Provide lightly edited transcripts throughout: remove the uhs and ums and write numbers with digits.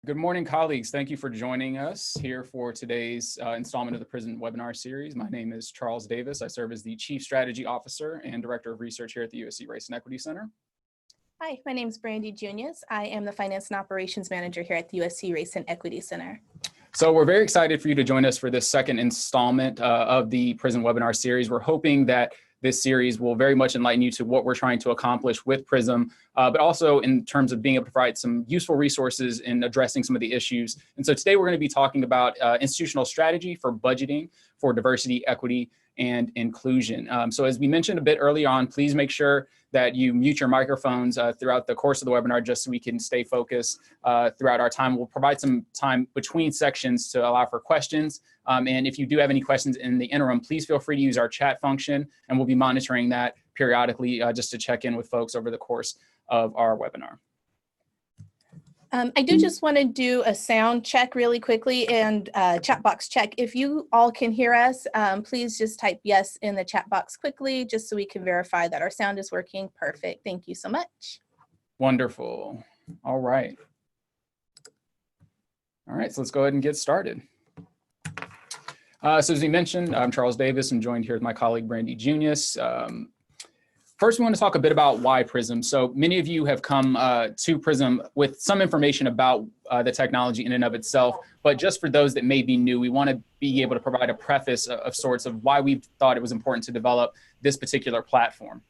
Good morning, colleagues. Thank you for joining us here for today's installment of the Prism webinar series. My name is Charles Davis. I serve as the Chief Strategy Officer and Director of Research here at the USC Race and Equity Center. Hi, my name is Brandy Junius. I am the Finance and Operations Manager here at the USC Race and Equity Center. So we're very excited for you to join us for this second installment of the Prism webinar series. We're hoping that this series will very much enlighten you to what we're trying to accomplish with Prism, but also in terms of being able to provide some useful resources in addressing some of the issues. And so today we're going to be talking about institutional strategy for budgeting for diversity, equity, and inclusion. So as we mentioned a bit early on, please make sure that you mute your microphones throughout the course of the webinar just so we can stay focused throughout our time. We'll provide some time between sections to allow for questions. And if you do have any questions in the interim, please feel free to use our chat function, and we'll be monitoring that periodically just to check in with folks over the course of our webinar. I do just want to do a sound check really quickly and chat box check. If you all can hear us, please just type yes in the chat box quickly, just so we can verify that our sound is working. Perfect. Thank you so much. Wonderful. All right. All right, so let's go ahead and get started. So as we mentioned, I'm Charles Davis. I'm joined here with my colleague, Brandy Junius. First, we want to talk a bit about why Prism. So many of you have come to Prism with some information about the technology in and of itself, but just for those that may be new, we want to be able to provide a preface of sorts of why we thought it was important to develop this particular platform.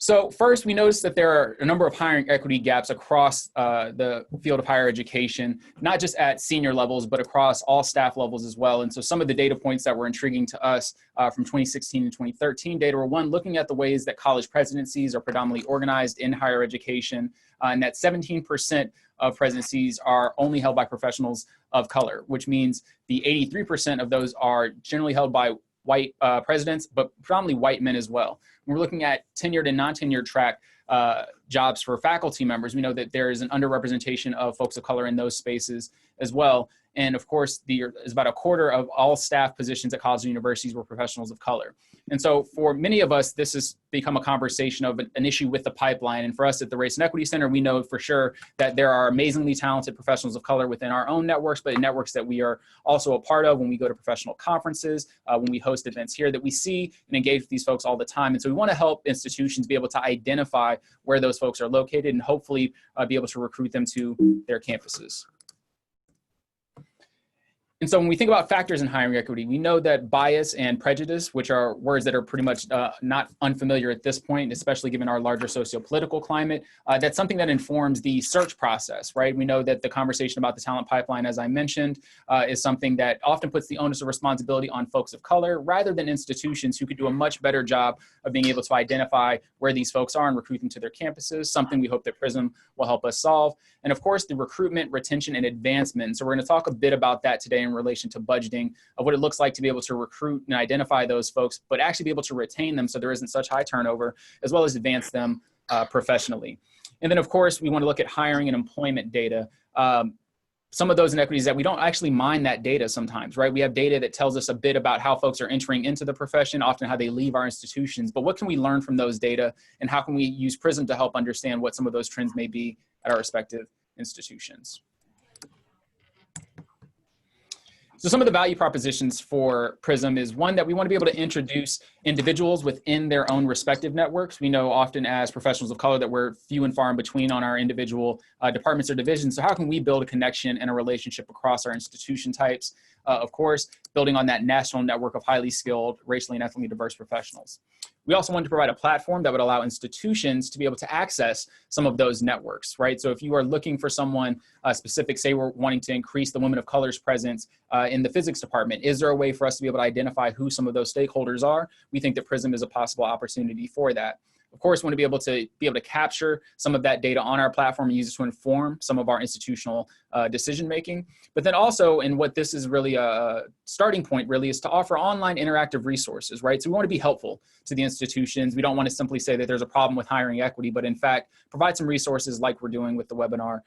So first, we noticed that there are a number of hiring equity gaps across the field of higher education, not just at senior levels, but across all staff levels as well. And so some of the data points that were intriguing to us from 2016 and 2013 data were, one, looking at the ways that college presidencies are predominantly organized in higher education, and that 17% of presidencies are only held by professionals of color, which means the 83% of those are generally held by white presidents, but predominantly white men as well. When we're looking at tenured and non-tenured track jobs for faculty members, we know that there is an underrepresentation of folks of color in those spaces as well. And of course, is about a quarter of all staff positions at colleges and universities were professionals of color. And so for many of us, this has become a conversation of an issue with the pipeline. And for us at the Race and Equity Center, we know for sure that there are amazingly talented professionals of color within our own networks, but in networks that we are also a part of when we go to professional conferences, when we host events here, that we see and engage with these folks all the time. And so we want to help institutions be able to identify where those folks are located and hopefully be able to recruit them to their campuses. And so when we think about factors in hiring equity, we know that bias and prejudice, which are words that are pretty much not unfamiliar at this point, especially given our larger socio-political climate, that's something that informs the search process, right? We know that the conversation about the talent pipeline, as I mentioned, is something that often puts the onus of responsibility on folks of color rather than institutions who could do a much better job of being able to identify where these folks are and recruit them to their campuses, something we hope that Prism will help us solve. And of course, the recruitment, retention, and advancement. So we're going to talk a bit about that today in relation to budgeting, of what it looks like to be able to recruit and identify those folks, but actually be able to retain them so there isn't such high turnover, as well as advance them professionally. And then of course, we want to look at hiring and employment data. Some of those inequities that we don't actually mine that data sometimes, right? We have data that tells us a bit about how folks are entering into the profession, often how they leave our institutions, but what can we learn from those data, and how can we use Prism to help understand what some of those trends may be at our respective institutions? So some of the value propositions for Prism is, one, that we want to be able to introduce individuals within their own respective networks. We know often as professionals of color that we're few and far in between on our individual departments or divisions. So how can we build a connection and a relationship across our institution types? Of course, building on that national network of highly skilled, racially and ethnically diverse professionals. We also wanted to provide a platform that would allow institutions to be able to access some of those networks, right? So if you are looking for someone specific, say we're wanting to increase the women of color's presence in the physics department, is there a way for us to be able to identify who some of those stakeholders are? We think that Prism is a possible opportunity for that. Of course, we want to be able to capture some of that data on our platform and use it to inform some of our institutional decision-making. But then also, and what this is really a starting point really, is to offer online interactive resources, right? So we want to be helpful to the institutions. We don't want to simply say that there's a problem with hiring equity, but in fact, provide some resources like we're doing with the webinar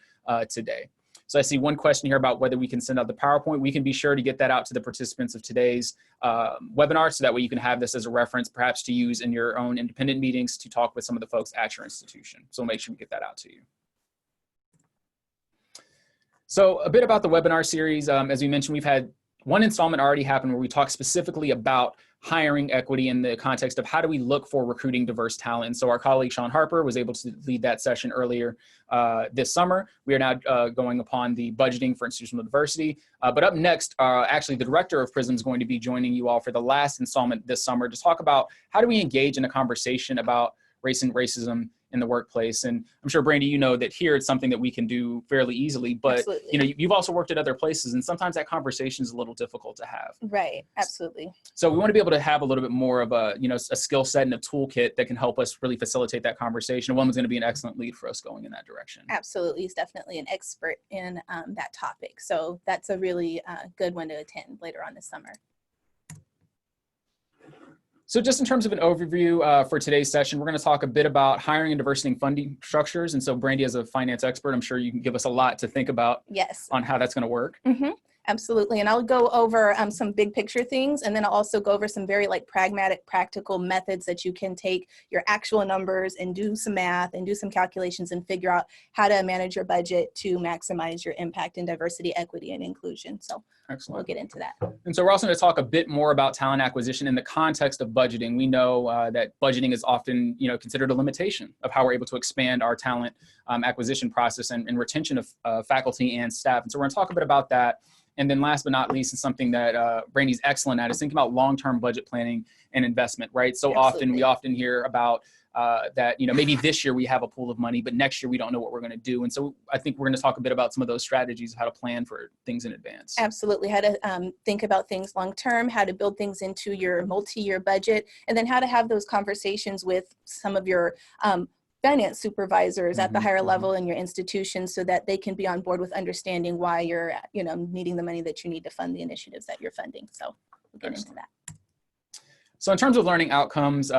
today. So I see one question here about whether we can send out the PowerPoint. We can be sure to get that out to the participants of today's webinar, so that way you can have this as a reference, perhaps to use in your own independent meetings to talk with some of the folks at your institution. So make sure we get that out to you. So a bit about the webinar series. As we mentioned, we've had one installment already happen where we talk specifically about hiring equity in the context of how do we look for recruiting diverse talent. And so our colleague Sean Harper was able to lead that session earlier this summer. We are now going upon the budgeting for institutional diversity. But up next, actually the director of Prism is going to be joining you all for the last installment this summer to talk about how do we engage in a conversation about race and racism in the workplace. And I'm sure, Brandy, you know that here it's something that we can do fairly easily, but Absolutely. you know, you've also worked at other places, and sometimes that conversation is a little difficult to have. Right, absolutely. So we want to be able to have a little bit more of a, you know, a skill set and a toolkit that can help us really facilitate that conversation. And one was going to be an excellent lead for us going in that direction. Absolutely. He's definitely an expert in that topic. So that's a really good one to attend later on this summer. So just in terms of an overview for today's session, we're going to talk a bit about hiring and diversity and funding structures. And so Brandy, as a finance expert, I'm sure you can give us a lot to think about on how that's going to work. Mm-hmm. Absolutely. And I'll go over some big picture things, and then I'll also go over some very pragmatic, practical methods that you can take your actual numbers and do some math and do some calculations and figure out how to manage your budget to maximize your impact in diversity, equity, and inclusion. So excellent. We'll get into that. And so we're also going to talk a bit more about talent acquisition in the context of budgeting. We know that budgeting is often, you know, considered a limitation of how we're able to expand our talent acquisition process and retention of faculty and staff. And so we're going to talk a bit about that. And then last but not least, and something that Brandy's excellent at, is thinking about long-term budget planning and investment, right? So Absolutely. We often hear about that, you know, maybe this year we have a pool of money, but next year we don't know what we're going to do. And so I think we're going to talk a bit about some of those strategies of how to plan for things in advance. Absolutely. How to think about things long-term, how to build things into your multi-year budget, and then how to have those conversations with some of your finance supervisors at the higher level in your institution, so that they can be on board with understanding why you're, you know, needing the money that you need to fund the initiatives that you're funding. So we'll get into that. So in terms of learning outcomes,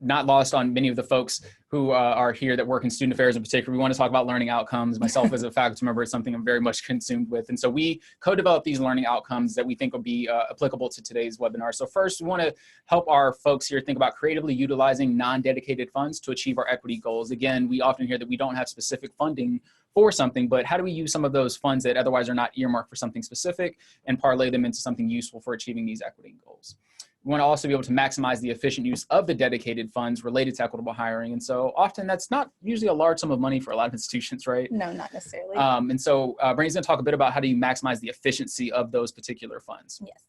not lost on many of the folks who are here that work in student affairs in particular, we want to talk about learning outcomes. Myself as a faculty member, it's something I'm very much consumed with. And so we co-developed these learning outcomes that we think will be applicable to today's webinar. So first, we want to help our folks here think about creatively utilizing non-dedicated funds to achieve our equity goals. Again, we often hear that we don't have specific funding for something, but how do we use some of those funds that otherwise are not earmarked for something specific and parlay them into something useful for achieving these equity goals? We want to also be able to maximize the efficient use of the dedicated funds related to equitable hiring. And so often that's not usually a large sum of money for a lot of institutions, right? No, not necessarily. And so Brandy's going to talk a bit about how do you maximize the efficiency of those particular funds. Yes.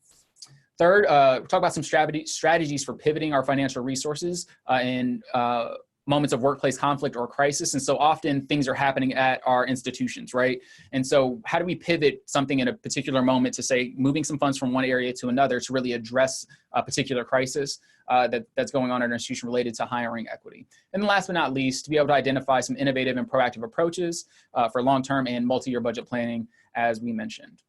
Third, we'll talk about some strategies for pivoting our financial resources in moments of workplace conflict or crisis. And so often things are happening at our institutions, right? And so how do we pivot something in a particular moment to say, moving some funds from one area to another to really address a particular crisis that's going on in our institution related to hiring equity? And then last but not least, to be able to identify some innovative and proactive approaches for long-term and multi-year budget planning, as we mentioned.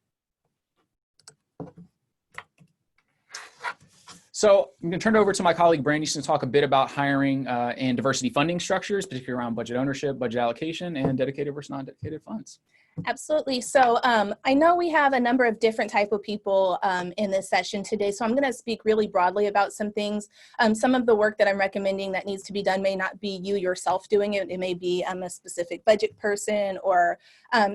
So I'm going to turn it over to my colleague, Brandy, to talk a bit about hiring and diversity funding structures, particularly around budget ownership, budget allocation, and dedicated versus non-dedicated funds. Absolutely. So I know we have a number of different type of people in this session today, so I'm going to speak really broadly about some things. Some of the work that I'm recommending that needs to be done may not be you yourself doing it. It may be a specific budget person or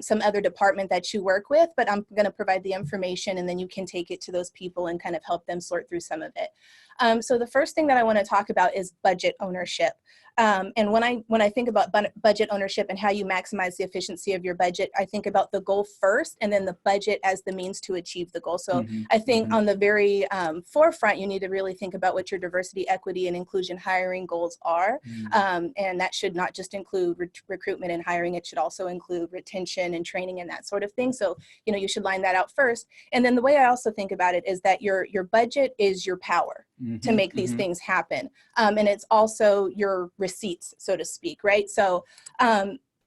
some other department that you work with, but I'm going to provide the information, and then you can take it to those people and kind of help them sort through some of it. So the first thing that I want to talk about is budget ownership. And when I think about budget ownership and how you maximize the efficiency of your budget, I think about the goal first, and then the budget as the means to achieve the goal. So I think on the very forefront, you need to really think about what your diversity, equity, and inclusion hiring goals are. And that should not just include recruitment and hiring. It should also include retention and training and that sort of thing. So, you know, you should line that out first. And then the way I also think about it is that your budget is your power to make these things happen. And it's also your receipts, so to speak, right? So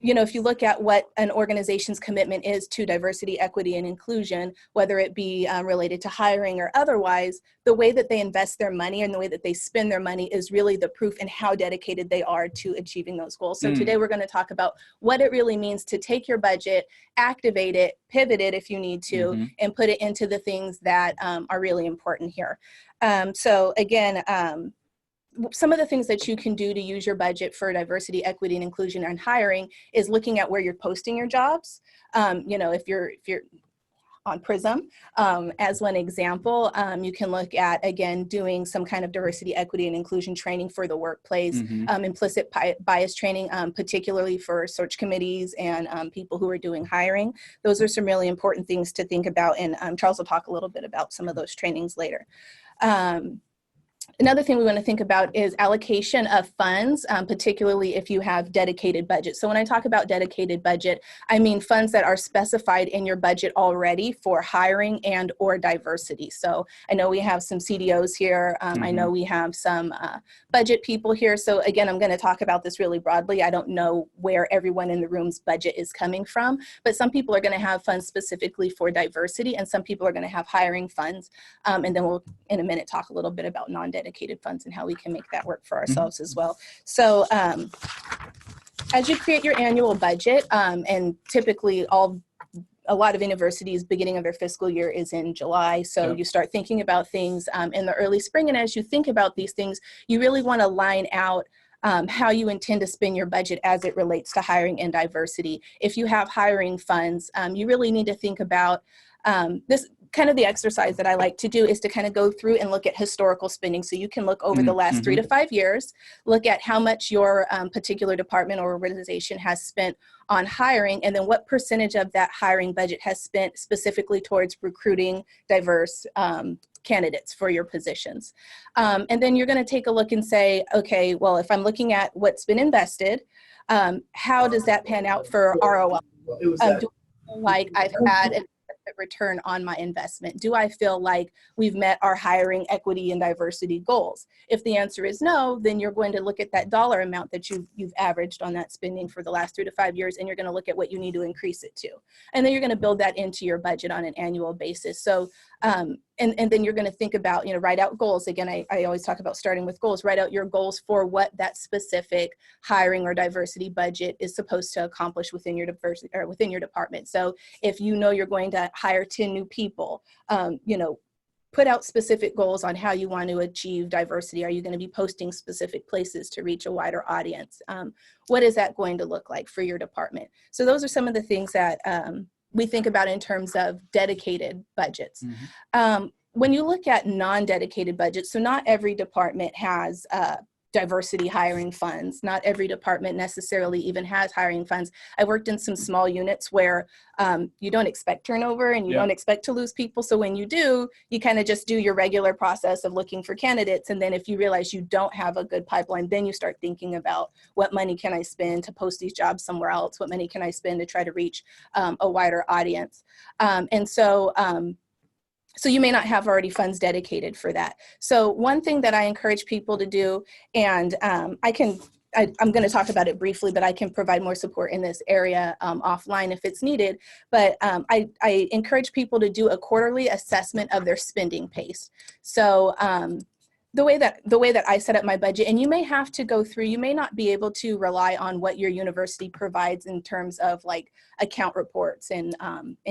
you know, if you look at what an organization's commitment is to diversity, equity, and inclusion, whether it be related to hiring or otherwise, the way that they invest their money and the way that they spend their money is really the proof in how dedicated they are to achieving those goals. So today we're going to talk about what it really means to take your budget, activate it, pivot it if you need to, and put it into the things that are really important here. So again, some of the things that you can do to use your budget for diversity, equity, and inclusion and hiring is looking at where you're posting your jobs. You know, if you're on Prism, as one example, you can look at, again, doing some kind of diversity, equity, and inclusion training for the workplace, implicit bias training, particularly for search committees and people who are doing hiring. Those are some really important things to think about, and Charles will talk a little bit about some of those trainings later. Another thing we want to think about is allocation of funds, particularly if you have dedicated budget. So when I talk about dedicated budget, I mean funds that are specified in your budget already for hiring and or diversity. So I know we have some CDOs here. I know we have some budget people here. So again, I'm going to talk about this really broadly. I don't know where everyone in the room's budget is coming from, but some people are going to have funds specifically for diversity, and some people are going to have hiring funds. And then we'll, in a minute, talk a little bit about non-dedicated funds and how we can make that work for ourselves as well. So as you create your annual budget, and typically a lot of universities, beginning of their fiscal year is in July. So you start thinking about things in the early spring. And as you think about these things, you really want to line out how you intend to spend your budget as it relates to hiring and diversity. If you have hiring funds, you really need to think about this. Kind of the exercise that I like to do is to kind of go through and look at historical spending. So you can look over the last 3 to 5 years, look at how much your particular department or organization has spent on hiring, and then what percentage of that hiring budget has spent specifically towards recruiting diverse candidates for your positions. And then you're going to take a look and say, okay, well, if I'm looking at what's been invested, how does that pan out for ROI? Do I feel like I've had an return on my investment? Do I feel like we've met our hiring, equity, and diversity goals? If the answer is no, then you're going to look at that dollar amount that you've averaged on that spending for the last 3 to 5 years, and you're going to look at what you need to increase it to. And then you're going to build that into your budget on an annual basis. So, and then you're going to think about, you know, write out goals. Again, I always talk about starting with goals. Write out your goals for what that specific hiring or diversity budget is supposed to accomplish within your diversity or within your department. So if you know you're going to hire 10 new people, you know, put out specific goals on how you want to achieve diversity. Are you going to be posting specific places to reach a wider audience? What is that going to look like for your department? So those are some of the things that we think about in terms of dedicated budgets. When you look at non-dedicated budgets, so not every department has diversity hiring funds. Not every department necessarily even has hiring funds. I worked in some small units where you don't expect turnover and you don't expect to lose people. So when you do, you kind of just do your regular process of looking for candidates. And then if you realize you don't have a good pipeline, then you start thinking about what money can I spend to post these jobs somewhere else? What money can I spend to try to reach a wider audience? So you may not have already funds dedicated for that. So one thing that I encourage people to do, and I'm going to talk about it briefly, but I can provide more support in this area offline if it's needed. But I encourage people to do a quarterly assessment of their spending pace. So the way that I set up my budget, and you may have to go through, you may not be able to rely on what your university provides in terms of like account reports and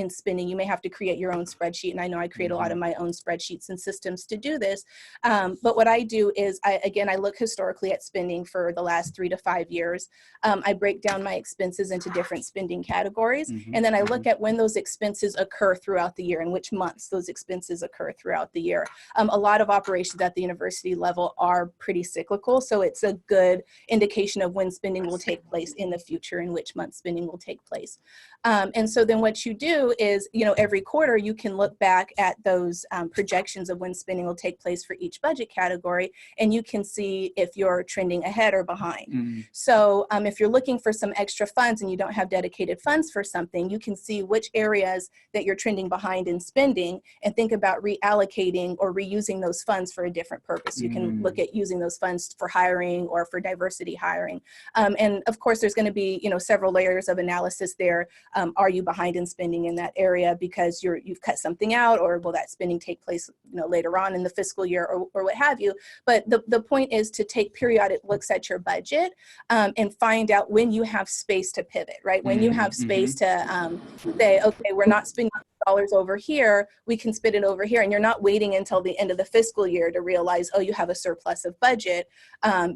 spending. You may have to create your own spreadsheet, and I know I create a lot of my own spreadsheets and systems to do this. But what I do is, I look historically at spending for the last 3 to 5 years. I break down my expenses into different spending categories, and then I look at when those expenses occur throughout the year and which months those expenses occur throughout the year. A lot of operations at the university level are pretty cyclical, so it's a good indication of when spending will take place in the future and which month spending will take place. And so then what you do is, every quarter you can look back at those projections of when spending will take place for each budget category, and you can see if you're trending ahead or behind. So if you're looking for some extra funds and you don't have dedicated funds for something, you can see which areas that you're trending behind in spending and think about reallocating or reusing those funds for a different purpose. You can look at using those funds for hiring or for diversity hiring. And of course, there's going to be, several layers of analysis there. Are you behind in spending in that area because you've cut something out, or will that spending take place, later on in the fiscal year, or what have you? But the point is to take periodic looks at your budget and find out when you have space to pivot, right? When you have space to say, okay, we're not spending dollars over here, we can spend it over here. And you're not waiting until the end of the fiscal year to realize, oh, you have a surplus of budget.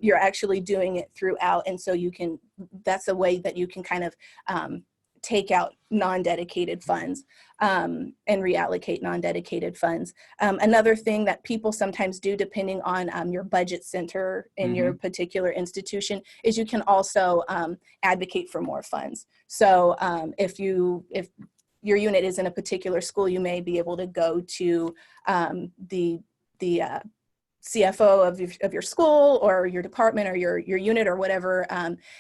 You're actually doing it throughout. And so that's a way that you can kind of take out non-dedicated funds and reallocate non-dedicated funds. Another thing that people sometimes do, depending on your budget center in your particular institution, is you can also advocate for more funds. So if your unit is in a particular school, you may be able to go to the CFO of your school or your department or your unit or whatever,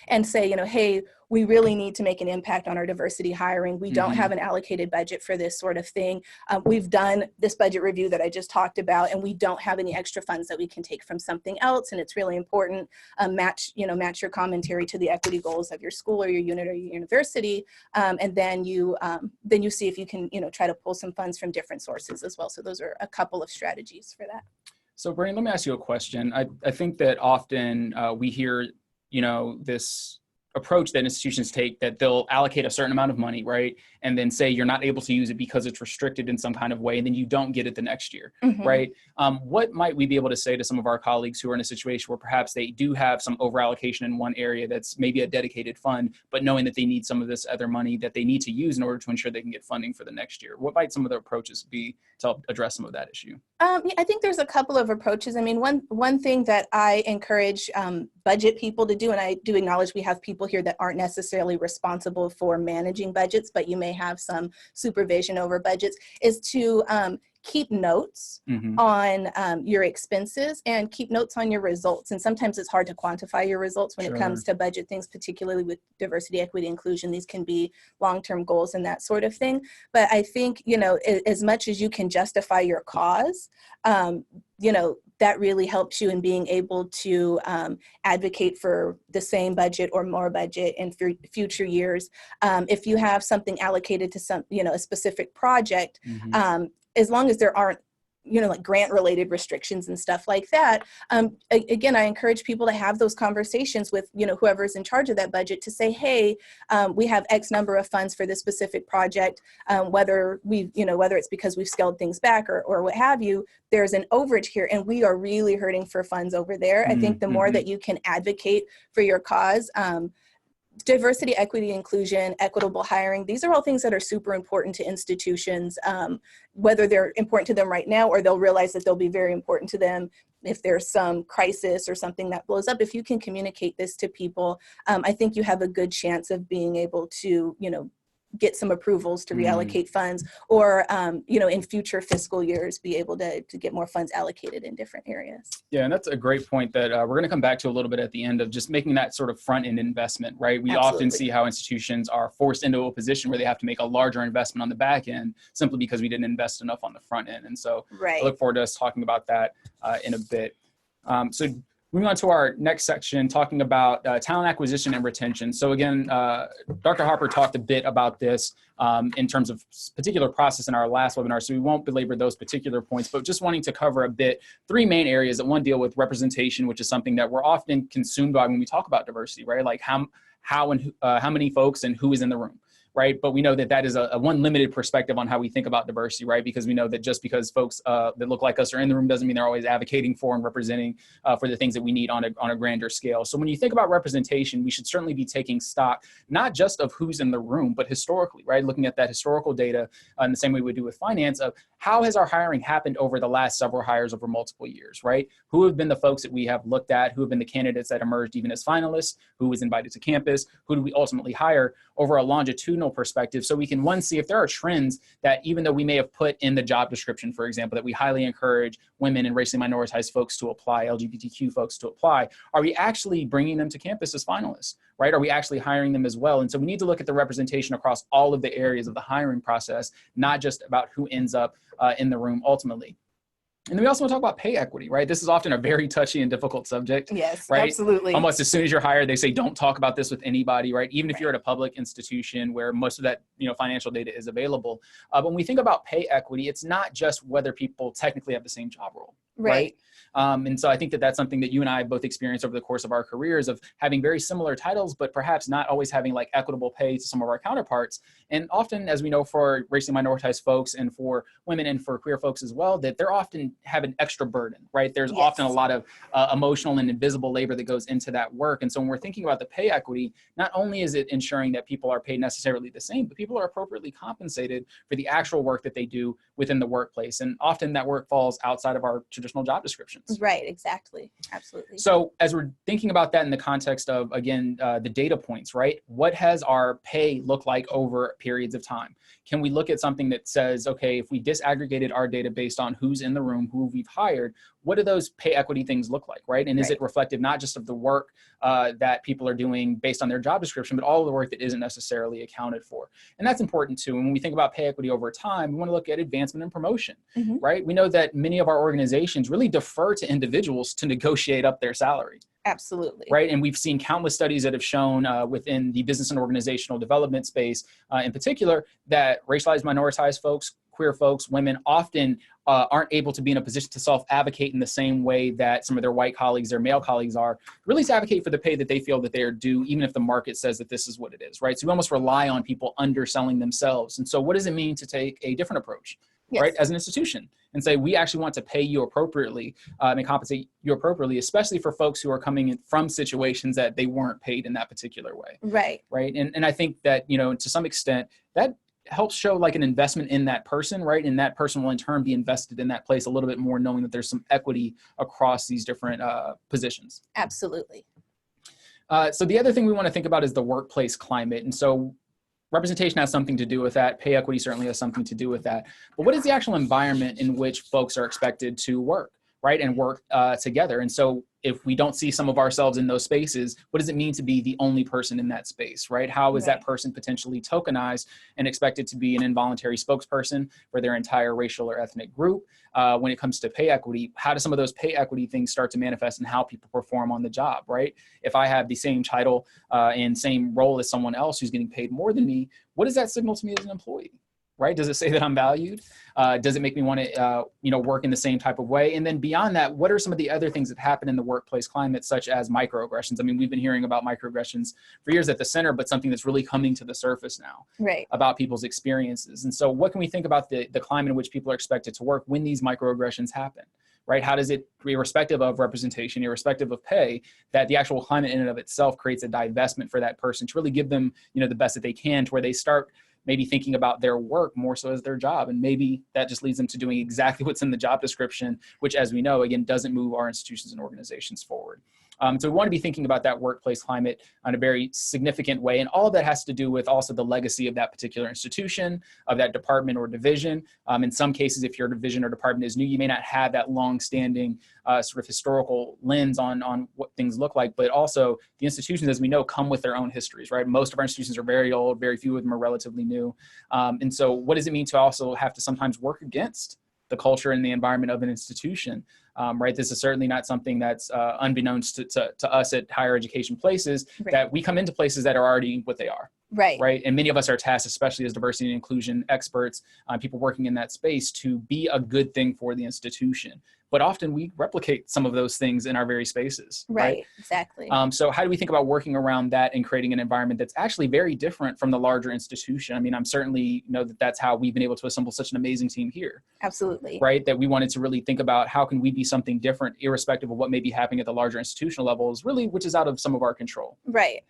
and say, hey, we really need to make an impact on our diversity hiring. We don't have an allocated budget for this sort of thing. We've done this budget review that I just talked about, and we don't have any extra funds that we can take from something else. And it's really important, match your commentary to the equity goals of your school or your unit or your university. And then you see if you can, try to pull some funds from different sources as well. So those are a couple of strategies for that. So Brian, let me ask you a question. I think that often we hear, this approach that institutions take, that they'll allocate a certain amount of money, right? And then say you're not able to use it because it's restricted in some kind of way, and then you don't get it the next year, right? What might we be able to say to some of our colleagues who are in a situation where perhaps they do have some overallocation in one area that's maybe a dedicated fund, but knowing that they need some of this other money that they need to use in order to ensure they can get funding for the next year? What might some of the approaches be to help address some of that issue? I think there's a couple of approaches. I mean, one thing that I encourage budget people to do, and I do acknowledge we have people here that aren't necessarily responsible for managing budgets, but you may have some supervision over budgets, is to keep notes on your expenses and keep notes on your results. And sometimes it's hard to quantify your results when it comes to budget things, particularly with diversity, equity, inclusion. These can be long-term goals and that sort of thing. But I think, as much as you can justify your cause, that really helps you in being able to advocate for the same budget or more budget in future years. If you have something allocated to some, a specific project, as long as there aren't, like grant related restrictions and stuff like that. Again, I encourage people to have those conversations with, whoever's in charge of that budget to say, hey, we have X number of funds for this specific project, whether it's because we've scaled things back or what have you, there's an overage here and we are really hurting for funds over there. I think the more that you can advocate for your cause, diversity, equity, inclusion, equitable hiring, these are all things that are super important to institutions, whether they're important to them right now or they'll realize that they'll be very important to them if there's some crisis or something that blows up. If you can communicate this to people, I think you have a good chance of being able to, get some approvals to reallocate funds, or in future fiscal years be able to get more funds allocated in different areas. Yeah, and that's a great point that we're going to come back to a little bit at the end, of just making that sort of front end investment, right? We often see how institutions are forced into a position where they have to make a larger investment on the back end simply because we didn't invest enough on the front end. And so I look forward to us talking about that in a bit. So moving on to our next section, talking about talent acquisition and retention. So again, Dr. Harper talked a bit about this in terms of particular process in our last webinar, so we won't belabor those particular points, but just wanting to cover a bit, three main areas that one deal with representation, which is something that we're often consumed by when we talk about diversity, right? Like how many folks and who is in the room. Right. But we know that is a one limited perspective on how we think about diversity, right? Because we know that just because folks that look like us are in the room doesn't mean they're always advocating for and representing for the things that we need on a grander scale. So when you think about representation, we should certainly be taking stock, not just of who's in the room, but historically, right? Looking at that historical data in the same way we do with finance, of how has our hiring happened over the last several hires over multiple years, right? Who have been the folks that we have looked at? Who have been the candidates that emerged even as finalists? Who was invited to campus? Who do we ultimately hire over a longitudinal longitudinal perspective, so we can, one, see if there are trends that, even though we may have put in the job description, for example, that we highly encourage women and racially minoritized folks to apply, LGBTQ folks to apply, are we actually bringing them to campus as finalists, right? Are we actually hiring them as well? And so we need to look at the representation across all of the areas of the hiring process, not just about who ends up in the room ultimately. And then we also want to talk about pay equity, right? This is often a very touchy and difficult subject. Yes, right? absolutely. Almost as soon as you're hired, they say, don't talk about this with anybody, right? Even if you're at a public institution where most of that, financial data is available. But when we think about pay equity, it's not just whether people technically have the same job role, right? And so I think that that's something that you and I both experienced over the course of our careers, of having very similar titles, but perhaps not always having like equitable pay to some of our counterparts. And often, as we know, for racially minoritized folks and for women and for queer folks as well, that they're often have an extra burden, right? There's often a lot of emotional and invisible labor that goes into that work. And so when we're thinking about the pay equity, not only is it ensuring that people are paid necessarily the same, but people are appropriately compensated for the actual work that they do within the workplace. And often that work falls outside of our traditional job descriptions. Right, exactly. Absolutely. So as we're thinking about that in the context of, again, the data points, right? What has our pay look like over periods of time? Can we look at something that says, okay, if we disaggregated our data based on who's in the room, who we've hired, what do those pay equity things look like, right? And is it reflective not just of the work that people are doing based on their job description, but all of the work that isn't necessarily accounted for? And that's important too. And when we think about pay equity over time, we want to look at advancement and promotion, right? We know that many of our organizations really defer to individuals to negotiate up their salary. Absolutely. Right. And we've seen countless studies that have shown within the business and organizational development space in particular, that racialized, minoritized folks, queer folks, women often aren't able to be in a position to self-advocate in the same way that some of their white colleagues, their male colleagues are, really to advocate for the pay that they feel that they are due, even if the market says that this is what it is, right? So we almost rely on people underselling themselves. And so what does it mean to take a different approach, right, as an institution, and say, we actually want to pay you appropriately and compensate you appropriately, especially for folks who are coming in from situations that they weren't paid in that particular way. Right. Right. And I think that, to some extent, that helps show like an investment in that person, right? And that person will in turn be invested in that place a little bit more, knowing that there's some equity across these different positions. Absolutely. So the other thing we want to think about is the workplace climate. And so representation has something to do with that. Pay equity certainly has something to do with that. But what is the actual environment in which folks are expected to work, right? And work together. And so if we don't see some of ourselves in those spaces, what does it mean to be the only person in that space, right? How is that person potentially tokenized and expected to be an involuntary spokesperson for their entire racial or ethnic group? When it comes to pay equity, how do some of those pay equity things start to manifest in how people perform on the job, right? If I have the same title and same role as someone else who's getting paid more than me, what does that signal to me as an employee? Right? Does it say that I'm valued? Does it make me want to, work in the same type of way? And then beyond that, what are some of the other things that happen in the workplace climate, such as microaggressions? I mean, we've been hearing about microaggressions for years at the center, but something that's really coming to the surface now about people's experiences. And so what can we think about the climate in which people are expected to work when these microaggressions happen? Right? How does it, irrespective of representation, irrespective of pay, that the actual climate in and of itself creates a divestment for that person to really give them, the best that they can, to where they start maybe thinking about their work more so as their job. And maybe that just leads them to doing exactly what's in the job description, which, as we know, again, doesn't move our institutions and organizations forward. So we want to be thinking about that workplace climate in a very significant way. And all of that has to do with also the legacy of that particular institution, of that department or division. In some cases, if your division or department is new, you may not have that long-standing sort of historical lens on what things look like. But also the institutions, as we know, come with their own histories, right? Most of our institutions are very old, very few of them are relatively new. And so what does it mean to also have to sometimes work against the culture and the environment of an institution, right? This is certainly not something that's unbeknownst to us at higher education places, that we come into places that are already what they are. Right. And many of us are tasked, especially as diversity and inclusion experts, people working in that space, to be a good thing for the institution. But often we replicate some of those things in our very spaces. Right. Exactly. So how do we think about working around that and creating an environment that's actually very different from the larger institution? I mean, I'm certainly know that that's how we've been able to assemble such an amazing team here. Absolutely. Right. That we wanted to really think about how can we be something different, irrespective of what may be happening at the larger institutional levels, really, which is out of some of our control. Right.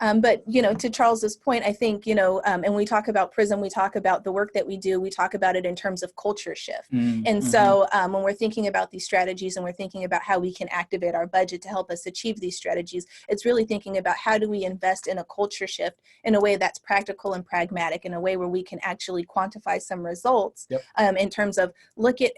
But, to Charles's point, I think, and we talk about Prism, we talk about the work that we do, we talk about it in terms of culture shift. And so when we're thinking about these strategies and we're thinking about how we can activate our budget to help us achieve these strategies, it's really thinking about how do we invest in a culture shift in a way that's practical and pragmatic, in a way where we can actually quantify some results. Yep. In terms of look at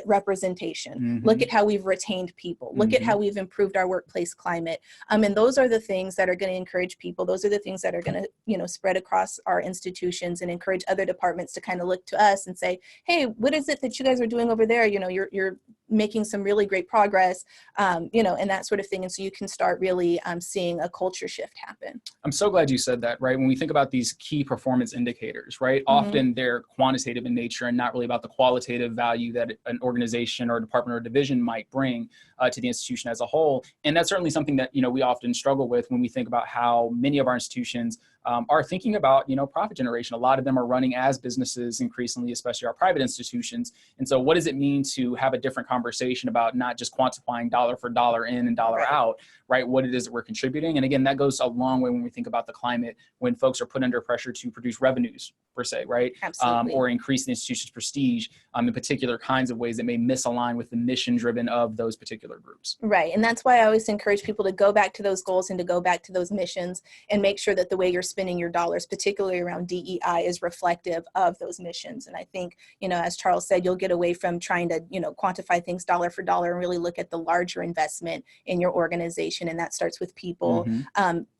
representation, look at how we've retained people, look at how we've improved our workplace climate. And those are the things that are going to encourage people. Those are the things that are going to, spread across our institutions and encourage other departments to kind of look to us and say, hey, what is it that you guys are doing over there? You're making some really great progress, and that sort of thing. And so you can start really seeing a culture shift happen. I'm so glad you said that, right? When we think about these key performance indicators, right? Often they're quantitative in nature and not really about the qualitative value that an organization or department or division might bring to the institution as a whole. And that's certainly something that, we often struggle with when we think about how many of our institutions are thinking about, profit generation. A lot of them are running as businesses increasingly, especially our private institutions. And so what does it mean to have a different conversation about not just quantifying dollar for dollar in and dollar out, right? What it is that we're contributing. And again, that goes a long way when we think about the climate, when folks are put under pressure to produce revenues per se, right? Absolutely. Or increase the institution's prestige in particular kinds of ways that may misalign with the mission driven of those particular groups. Right. And that's why I always encourage people to go back to those goals and to go back to those missions and make sure that the way you're spending your dollars, particularly around DEI, is reflective of those missions. And I think, as Charles said, you'll get away from trying to, quantify things dollar for dollar and really look at the larger investment in your organization. And that starts with people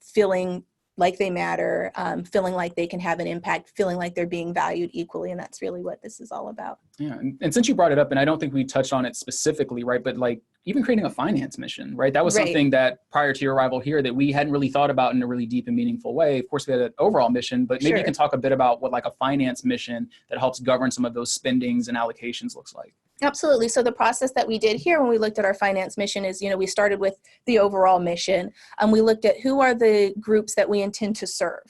feeling like they matter, feeling like they can have an impact, feeling like they're being valued equally. And that's really what this is all about. Yeah. And since you brought it up, and I don't think we touched on it specifically, right? But like even creating a finance mission, right? That was something that prior to your arrival here that we hadn't really thought about in a really deep and meaningful way. Of course, we had an overall mission, but maybe you can talk a bit about what like a finance mission that helps govern some of those spendings and allocations looks like. Absolutely. So the process that we did here when we looked at our finance mission is, we started with the overall mission. We looked at who are the groups that we intend to serve,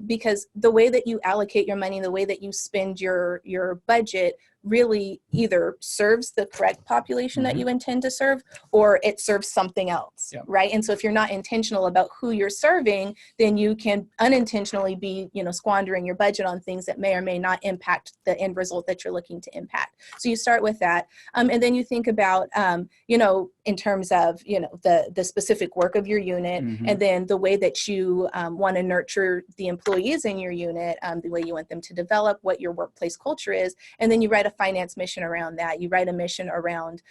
because the way that you allocate your money, the way that you spend your budget really either serves the correct population that you intend to serve, or it serves something else, right? And so if you're not intentional about who you're serving, then you can unintentionally be, squandering your budget on things that may or may not impact the end result that you're looking to impact. So you start with that. And then you think about, in terms of, the specific work of your unit, and then the way that you want to nurture the employees in your unit, the way you want them to develop, what your workplace culture is. And then you write a finance mission around that. You write a mission around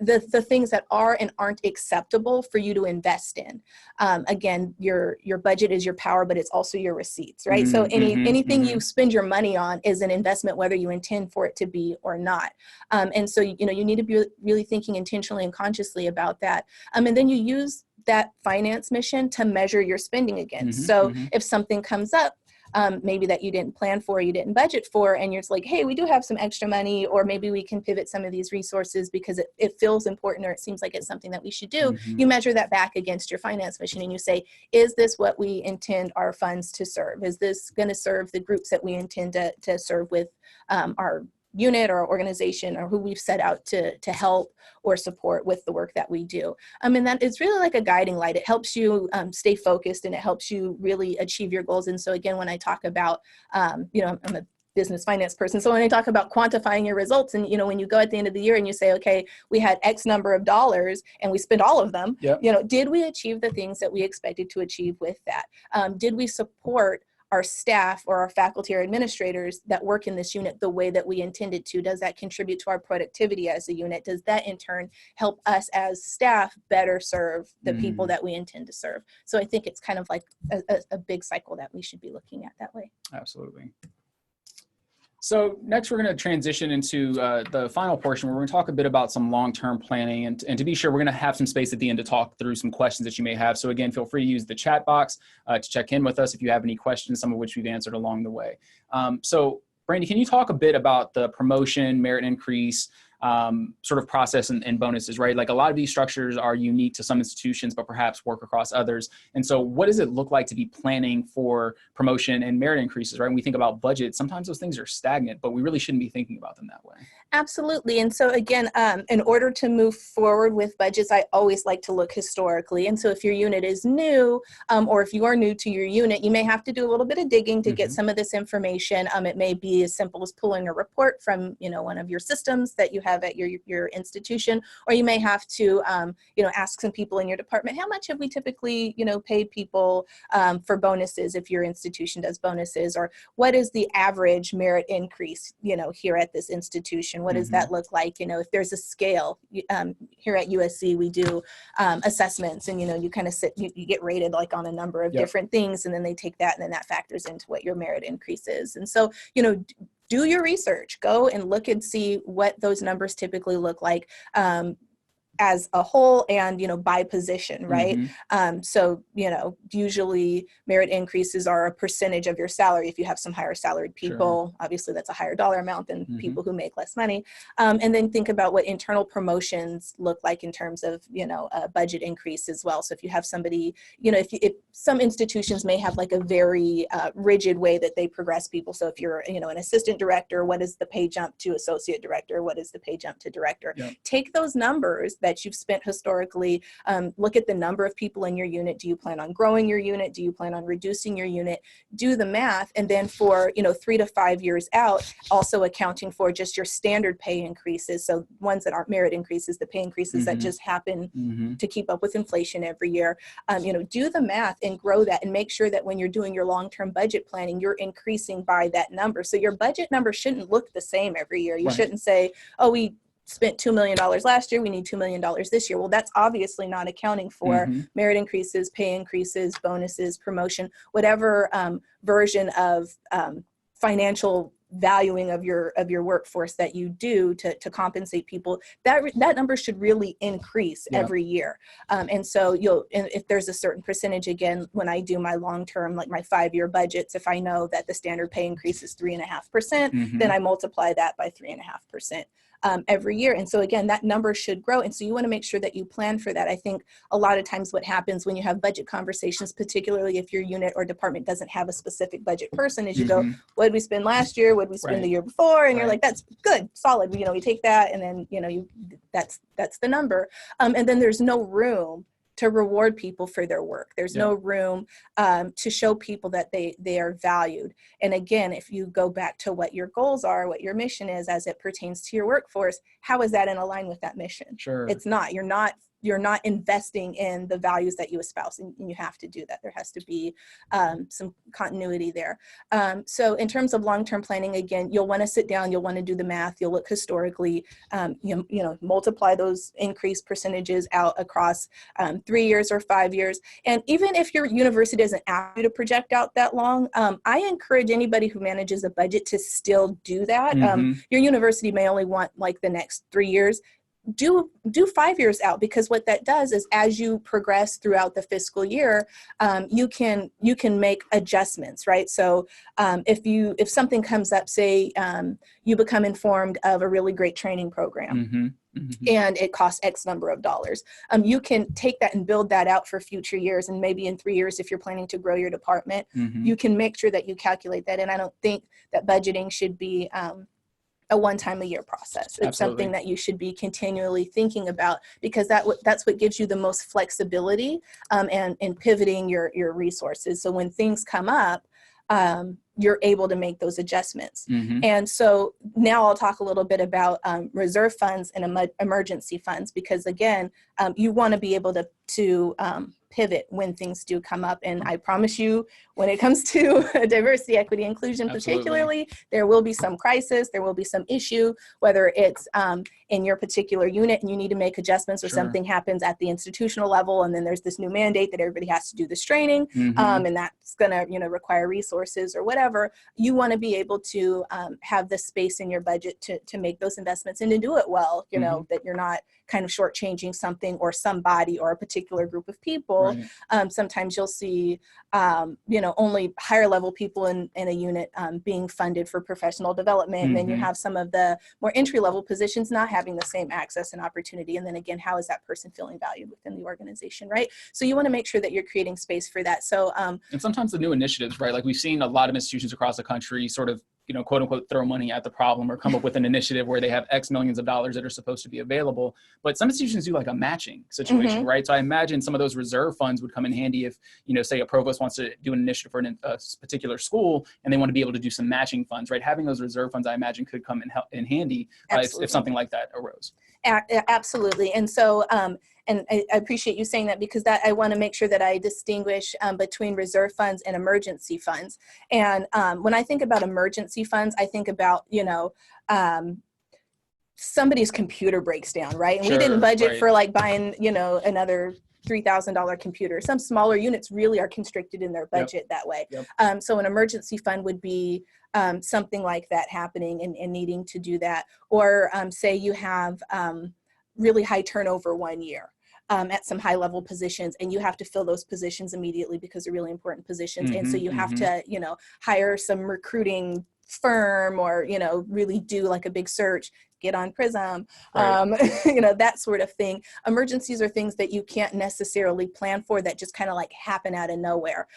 the things that are and aren't acceptable for you to invest in. Again, your budget is your power, but it's also your receipts, right? So anything you spend your money on is an investment, whether you intend for it to be or not. And so, you need to be really thinking intentionally and consciously about that. And then you use that finance mission to measure your spending against. So if something comes up, maybe that you didn't plan for, you didn't budget for, and you're just like, hey, we do have some extra money, or maybe we can pivot some of these resources because it feels important, or it seems like it's something that we should do. You measure that back against your finance mission and you say, is this what we intend our funds to serve? Is this going to serve the groups that we intend to serve with our unit or organization, or who we've set out to help or support with the work that we do. And that is really like a guiding light. It helps you stay focused, and it helps you really achieve your goals. And so again, when I talk about, I'm a business finance person. So when I talk about quantifying your results, and, when you go at the end of the year and you say, okay, we had X number of dollars and we spent all of them, did we achieve the things that we expected to achieve with that? Did we support our staff or our faculty or administrators that work in this unit the way that we intended to? Does that contribute to our productivity as a unit? Does that in turn help us as staff better serve the people that we intend to serve? So I think it's kind of like a big cycle that we should be looking at that way. Absolutely. So next, we're going to transition into the final portion where we're going to talk a bit about some long-term planning. And to be sure, we're going to have some space at the end to talk through some questions that you may have. So again, feel free to use the chat box to check in with us if you have any questions, some of which we've answered along the way. So Brandy, can you talk a bit about the promotion, merit increase, sort of process and bonuses, right? Like a lot of these structures are unique to some institutions, but perhaps work across others. And so what does it look like to be planning for promotion and merit increases, right? When we think about budget, sometimes those things are stagnant, but we really shouldn't be thinking about them that way. Absolutely. And so again, in order to move forward with budgets, I always like to look historically. And so if your unit is new, or if you are new to your unit, you may have to do a little bit of digging to get some of this information. It may be as simple as pulling a report from, one of your systems that you have at your institution, or you may have to, ask some people in your department, how much have we typically, paid people for bonuses if your institution does bonuses, or what is the average merit increase, here at this institution? What does that look like? If there's a scale, here at USC, we do assessments, and you kind of you get rated like on a number of different things, and then they take that, and then that factors into what your merit increase is. And so, do your research, go and look and see what those numbers typically look like. As a whole and, by position, right? So, usually merit increases are a percentage of your salary. If you have some higher salaried people, obviously that's a higher dollar amount than people who make less money. And then think about what internal promotions look like in terms of, a budget increase as well. So if you have somebody, if some institutions may have like a very rigid way that they progress people. So if you're, an assistant director, what is the pay jump to associate director? What is the pay jump to director? Take those numbers that you've spent historically, look at the number of people in your unit. Do you plan on growing your unit? Do you plan on reducing your unit? Do the math. And then for, 3 to 5 years out, also accounting for just your standard pay increases. So ones that aren't merit increases, the pay increases that just happen to keep up with inflation every year. Do the math and grow that, and make sure that when you're doing your long-term budget planning, you're increasing by that number. So your budget number shouldn't look the same every year. You shouldn't say, oh, we spent $2 million last year, we need $2 million this year. Well, that's obviously not accounting for merit increases, pay increases, bonuses, promotion, whatever version of financial valuing of your workforce that you do to compensate people. That number should really increase every year. And so if there's a certain percentage, again, when I do my long-term, like my 5-year budgets, if I know that the standard pay increase is 3.5%, then I multiply that by 3.5%. Every year. And so again, that number should grow. And so you want to make sure that you plan for that. I think a lot of times what happens when you have budget conversations, particularly if your unit or department doesn't have a specific budget person, is you go, what did we spend last year? What did we spend the year before? And you're like, that's good, solid. We take that, and then, that's the number. And then there's no room to reward people for their work. There's no room to show people that they are valued. And again, if you go back to what your goals are, what your mission is as it pertains to your workforce, how is that in line with that mission? It's not. You're not investing in the values that you espouse, and you have to do that. There has to be some continuity there. So in terms of long-term planning, again, you'll want to sit down, you'll want to do the math, you'll look historically, multiply those increased percentages out across 3 years or 5 years. And even if your university doesn't ask you to project out that long, I encourage anybody who manages a budget to still do that. Your university may only want like the next 3 years. Do 5 years out, because what that does is as you progress throughout the fiscal year, you can make adjustments, right? So if something comes up, say you become informed of a really great training program, and it costs X number of dollars, you can take that and build that out for future years. And maybe in 3 years, if you're planning to grow your department, you can make sure that you calculate that. And I don't think that budgeting should be a one-time-a-year process. It's something that you should be continually thinking about, because that's what gives you the most flexibility and in pivoting your resources. So when things come up, you're able to make those adjustments. And so now I'll talk a little bit about reserve funds and emergency funds, because again, you want to be able to pivot when things do come up. And I promise you, when it comes to diversity, equity, inclusion, particularly, there will be some crisis, there will be some issue, whether it's in your particular unit and you need to make adjustments, or something happens at the institutional level, and then there's this new mandate that everybody has to do this training, and that's going to require resources or whatever. You want to be able to have the space in your budget to make those investments and to do it well, that you're not kind of shortchanging something or somebody or a particular group of people. Right. Sometimes you'll see, only higher level people in a unit being funded for professional development. And then you have some of the more entry level positions not having the same access and opportunity. And then again, how is that person feeling valued within the organization, right? So you want to make sure that you're creating space for that. So, and sometimes the new initiatives, right? Like we've seen a lot of institutions across the country sort of, quote unquote, throw money at the problem or come up with an initiative where they have X millions of dollars that are supposed to be available. But some institutions do like a matching situation, right? So I imagine some of those reserve funds would come in handy if, say a provost wants to do an initiative for a particular school and they want to be able to do some matching funds, right? Having those reserve funds, I imagine, could come in handy if something like that arose. Absolutely. And so, and I appreciate you saying that, because that I want to make sure that I distinguish between reserve funds and emergency funds. And when I think about emergency funds, I think about, somebody's computer breaks down, right? And we didn't budget for like buying, another $3,000 computer. Some smaller units really are constricted in their budget that way. So an emergency fund would be something like that happening and needing to do that. Or say you have really high turnover one year at some high level positions, and you have to fill those positions immediately because they're really important positions. And so you have to, hire some recruiting firm or, really do like a big search, get on Prism, that sort of thing. Emergencies are things that you can't necessarily plan for, that just kind of like happen out of nowhere.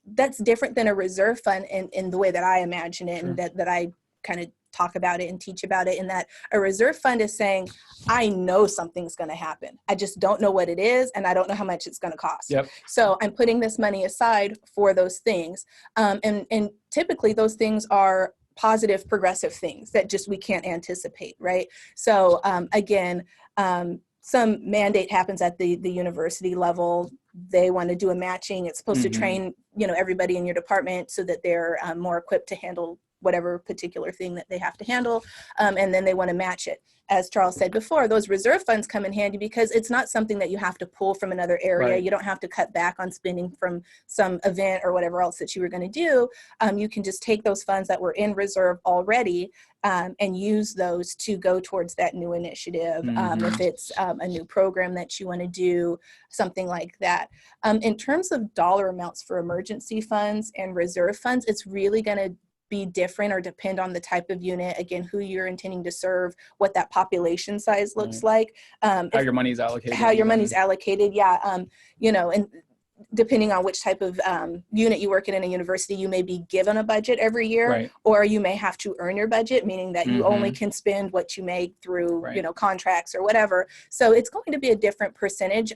That's different than a reserve fund in the way that I imagine it, and that I kind of talk about it and teach about it, in that a reserve fund is saying, I know something's going to happen. I just don't know what it is, and I don't know how much it's going to cost. So I'm putting this money aside for those things. And typically those things are positive, progressive things that just we can't anticipate, right? So again, some mandate happens at the university level. They want to do a matching. It's supposed to train, everybody in your department so that they're more equipped to handle whatever particular thing that they have to handle. And then they want to match it. As Charles said before, those reserve funds come in handy because it's not something that you have to pull from another area. You don't have to cut back on spending from some event or whatever else that you were going to do. You can just take those funds that were in reserve already and use those to go towards that new initiative. If it's a new program that you want to do, something like that. In terms of dollar amounts for emergency funds and reserve funds, it's really going to be different or depend on the type of unit, again, who you're intending to serve, what that population size looks like. How your money's allocated. And depending on which type of unit you work in a university, you may be given a budget every year, or you may have to earn your budget, meaning that you only can spend what you make through, contracts or whatever. So it's going to be a different percentage.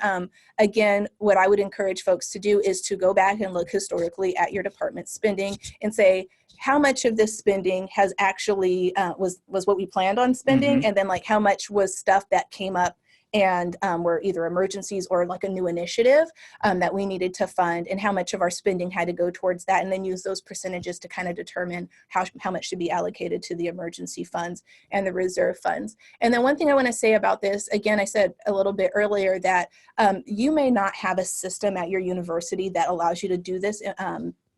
Again, what I would encourage folks to do is to go back and look historically at your department spending and say, how much of this spending has actually was what we planned on spending, and then like how much was stuff that came up and were either emergencies or like a new initiative that we needed to fund, and how much of our spending had to go towards that, and then use those percentages to kind of determine how much should be allocated to the emergency funds and the reserve funds. And then one thing I want to say about this, again, I said a little bit earlier that you may not have a system at your university that allows you to do this,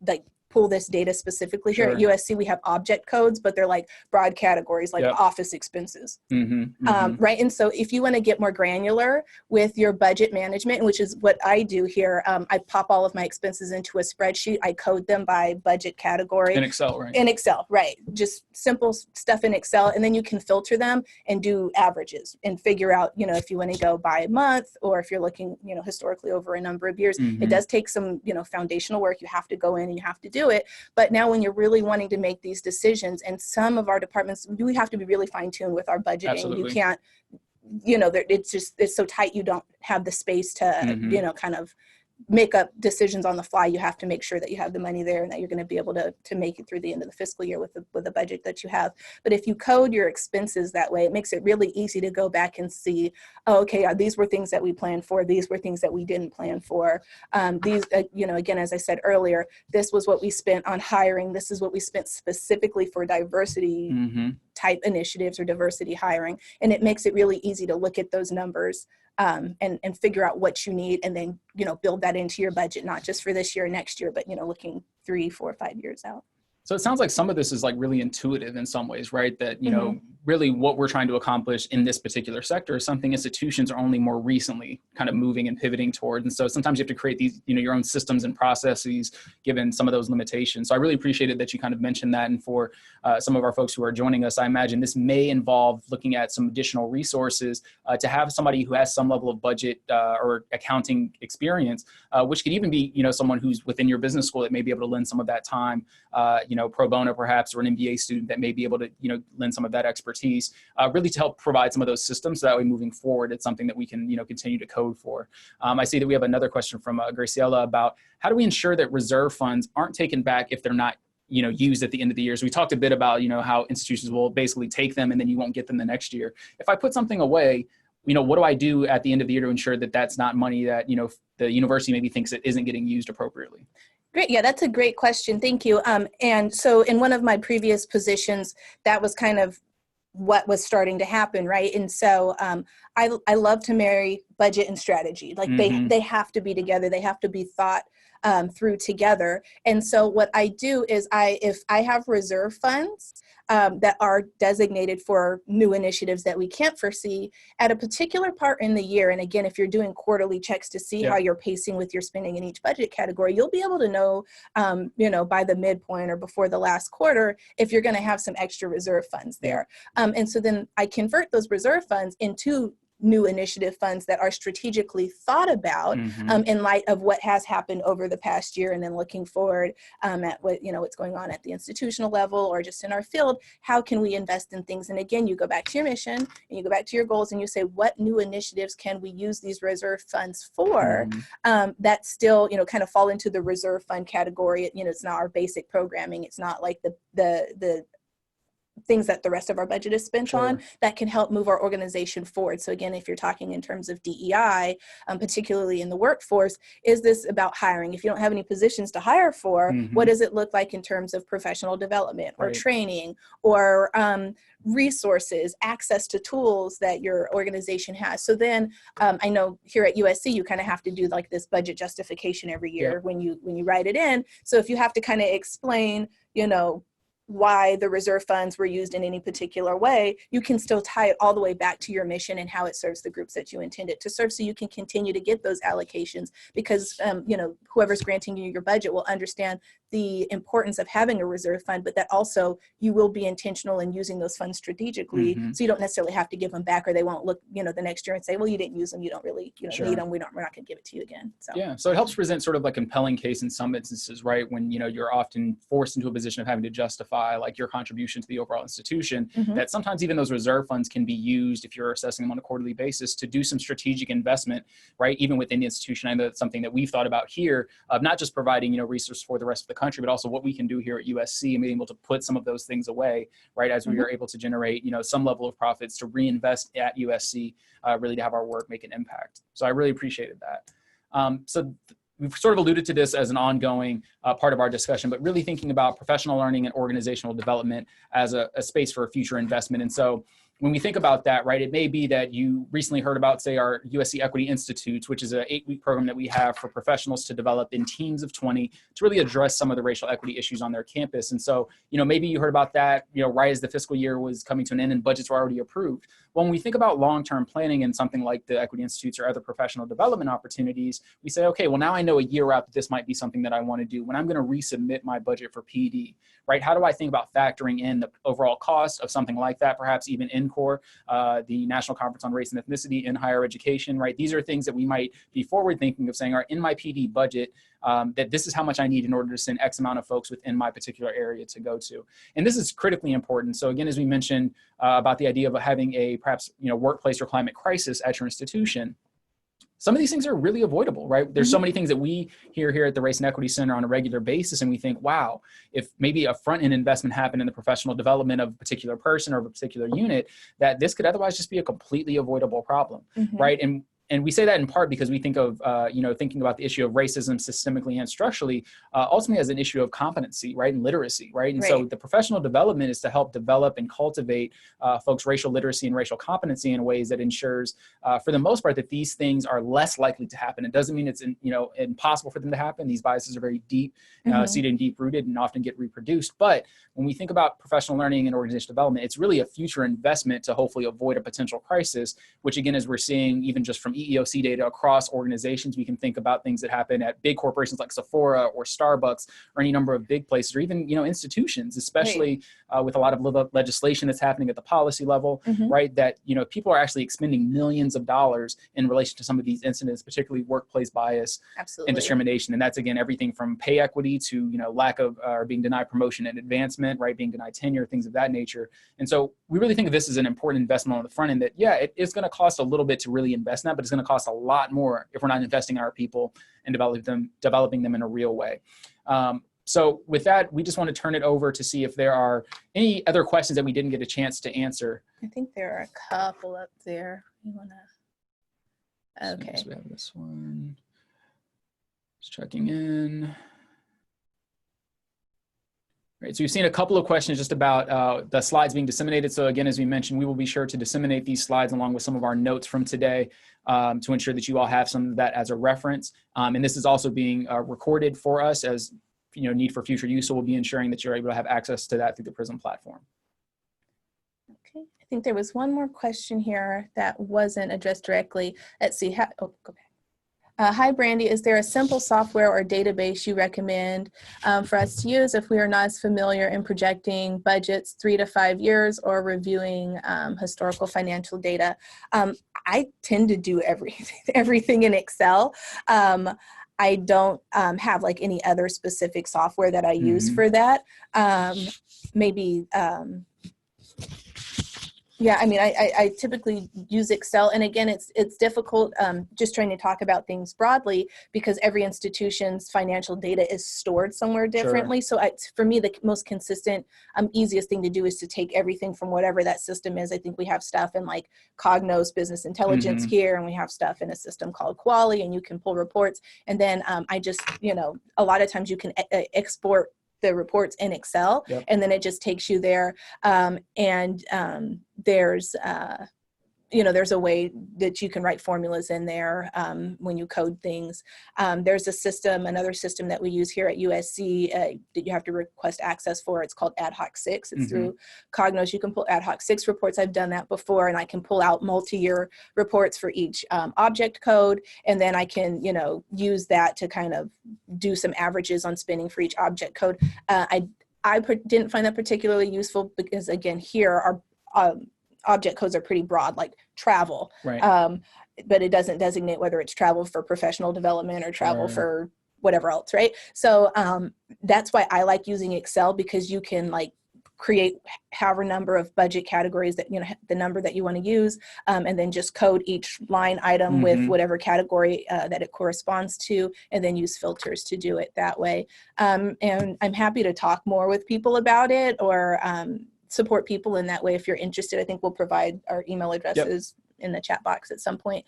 like pull this data specifically. Here at USC, we have object codes, but they're like broad categories, like office expenses, right? And so if you want to get more granular with your budget management, which is what I do here, I pop all of my expenses into a spreadsheet. I code them by budget category. In Excel, right? In Excel, right. Just simple stuff in Excel. And then you can filter them and do averages and figure out, if you want to go by month, or if you're looking, historically over a number of years. It does take some, foundational work. You have to go in and you have to do it. But now when you're really wanting to make these decisions, and some of our departments, we have to be really fine-tuned with our budgeting. Absolutely. You can't, it's so tight, you don't have the space to, kind of make up decisions on the fly. You have to make sure that you have the money there and that you're going to be able to make it through the end of the fiscal year with the budget that you have. But if you code your expenses that way, it makes it really easy to go back and see, oh, okay, these were things that we planned for. These were things that we didn't plan for. These, again, as I said earlier, this was what we spent on hiring. This is what we spent specifically for diversity type initiatives or diversity hiring. And it makes it really easy to look at those numbers and figure out what you need, and then, build that into your budget, not just for this year or next year, but, looking 3, 4, 5 years out. So it sounds like some of this is like really intuitive in some ways, right? That, really what we're trying to accomplish in this particular sector is something institutions are only more recently kind of moving and pivoting towards. And so sometimes you have to create these, your own systems and processes given some of those limitations. So I really appreciated that you kind of mentioned that. And for some of our folks who are joining us, I imagine this may involve looking at some additional resources to have somebody who has some level of budget or accounting experience, which could even be, someone who's within your business school that may be able to lend some of that time, pro bono perhaps, or an MBA student that may be able to, lend some of that expertise, really to help provide some of those systems. So that way moving forward, it's something that we can, continue to code for. I see that we have another question from Graciela about how do we ensure that reserve funds aren't taken back if they're not used at the end of the year. So we talked a bit about, how institutions will basically take them and then you won't get them the next year. If I put something away, what do I do at the end of the year to ensure that that's not money that, the university maybe thinks it isn't getting used appropriately? Great. Yeah, that's a great question. Thank you. And so in one of my previous positions, that was kind of what was starting to happen, right? And so I love to marry budget and strategy. Like they have to be together. They have to be thought through together. And so what I do is if I have reserve funds that are designated for new initiatives that we can't foresee at a particular part in the year. And again, if you're doing quarterly checks to see how you're pacing with your spending in each budget category, you'll be able to know, by the midpoint or before the last quarter, if you're going to have some extra reserve funds there. And so then I convert those reserve funds into new initiative funds that are strategically thought about in light of what has happened over the past year, and then looking forward at what what's going on at the institutional level or just in our field. How can we invest in things? And again, you go back to your mission and you go back to your goals and you say, what new initiatives can we use these reserve funds for that still kind of fall into the reserve fund category? It's not our basic programming. It's not like the things that the rest of our budget is spent on that can help move our organization forward. So again, if you're talking in terms of DEI, particularly in the workforce, is this about hiring? If you don't have any positions to hire for, what does it look like in terms of professional development or training or resources, access to tools that your organization has? So then I know here at USC, you kind of have to do like this budget justification every year when you write it in. So if you have to kind of explain, why the reserve funds were used in any particular way, you can still tie it all the way back to your mission and how it serves the groups that you intend it to serve, so you can continue to get those allocations because, whoever's granting you your budget will understand the importance of having a reserve fund, but that also you will be intentional in using those funds strategically, so you don't necessarily have to give them back, or they won't look, the next year and say, well, you didn't use them, you don't really, need them, we're not going to give it to you again. So so it helps present sort of like a compelling case in some instances, right? When you're often forced into a position of having to justify like your contribution to the overall institution, that sometimes even those reserve funds can be used, if you're assessing them on a quarterly basis, to do some strategic investment, right? Even within the institution. I know that's something that we've thought about here, of not just providing, resources for the rest of the country, but also what we can do here at USC and being able to put some of those things away, right? As we are able to generate, some level of profits to reinvest at USC, really to have our work make an impact. So I really appreciated that. We've sort of alluded to this as an ongoing part of our discussion, but really thinking about professional learning and organizational development as a space for future investment. And so when we think about that, right, it may be that you recently heard about, say, our USC Equity Institutes, which is an 8-week program that we have for professionals to develop in teams of 20 to really address some of the racial equity issues on their campus. And so, maybe you heard about that, right as the fiscal year was coming to an end and budgets were already approved. When we think about long-term planning and something like the Equity Institutes or other professional development opportunities, we say, okay, well, now I know a year out that this might be something that I want to do. When I'm going to resubmit my budget for PD, right, how do I think about factoring in the overall cost of something like that, perhaps even NCORE, the National Conference on Race and Ethnicity in Higher Education, right? These are things that we might be forward thinking of saying, all right, in my PD budget, that this is how much I need in order to send X amount of folks within my particular area to go to. And this is critically important. So again, as we mentioned about the idea of having a perhaps, workplace or climate crisis at your institution, some of these things are really avoidable, right? There's so many things that we hear here at the Race and Equity Center on a regular basis, and we think, wow, if maybe a front-end investment happened in the professional development of a particular person or of a particular unit, that this could otherwise just be a completely avoidable problem, right? And And we say that in part because we think of, thinking about the issue of racism systemically and structurally, ultimately as an issue of competency, right, and literacy, right? And so the professional development is to help develop and cultivate folks' racial literacy and racial competency in ways that ensures, for the most part, that these things are less likely to happen. It doesn't mean it's impossible for them to happen. These biases are very deep, seated and deep-rooted, and often get reproduced. But when we think about professional learning and organizational development, it's really a future investment to hopefully avoid a potential crisis, which again, as we're seeing even just from EEOC data across organizations, we can think about things that happen at big corporations like Sephora or Starbucks or any number of big places, or even institutions, especially with a lot of legislation that's happening at the policy level, right? That people are actually expending millions of dollars in relation to some of these incidents, particularly workplace bias and discrimination. And that's again everything from pay equity to lack of or being denied promotion and advancement, right? Being denied tenure, things of that nature. And so we really think of this as an important investment on the front end. That it's going to cost a little bit to really invest in that, but it's going to cost a lot more if we're not investing in our people and developing them in a real way. So with that, we just want to turn it over to see if there are any other questions that we didn't get a chance to answer. I think there are a couple up there. You want to? Okay. So we have this one. Just checking in. Right, so we've seen a couple of questions just about the slides being disseminated. So again, as we mentioned, we will be sure to disseminate these slides along with some of our notes from today to ensure that you all have some of that as a reference. And this is also being recorded for us as need for future use. So we'll be ensuring that you're able to have access to that through the Prism platform. Okay, I think there was one more question here that wasn't addressed directly. Let's see. Go back. Hi, Brandy. Is there a simple software or database you recommend for us to use if we are not as familiar in projecting budgets 3 to 5 years or reviewing historical financial data? I tend to do everything in Excel. I don't have like any other specific software that I use for that. Maybe. Yeah, I mean, I typically use Excel, and again, it's difficult just trying to talk about things broadly because every institution's financial data is stored somewhere differently. So for me, the most consistent, easiest thing to do is to take everything from whatever that system is. I think we have stuff in like Cognos Business Intelligence here, and we have stuff in a system called Quali, and you can pull reports. And then I just, a lot of times you can export the reports in Excel, and then it just takes you there. There's a way that you can write formulas in there when you code things. There's another system that we use here at USC that you have to request access for. It's called Ad Hoc 6. It's through Cognos. You can pull Ad Hoc 6 reports. I've done that before, and I can pull out multi-year reports for each object code, and then I can, use that to kind of do some averages on spending for each object code. I didn't find that particularly useful because, again, here our object codes are pretty broad, like travel, but it doesn't designate whether it's travel for professional development or travel for whatever else, right? So that's why I like using Excel, because you can like create however number of budget categories that, the number that you want to use, and then just code each line item with whatever category that it corresponds to, and then use filters to do it that way. And I'm happy to talk more with people about it, or support people in that way if you're interested. I think we'll provide our email addresses in the chat box at some point.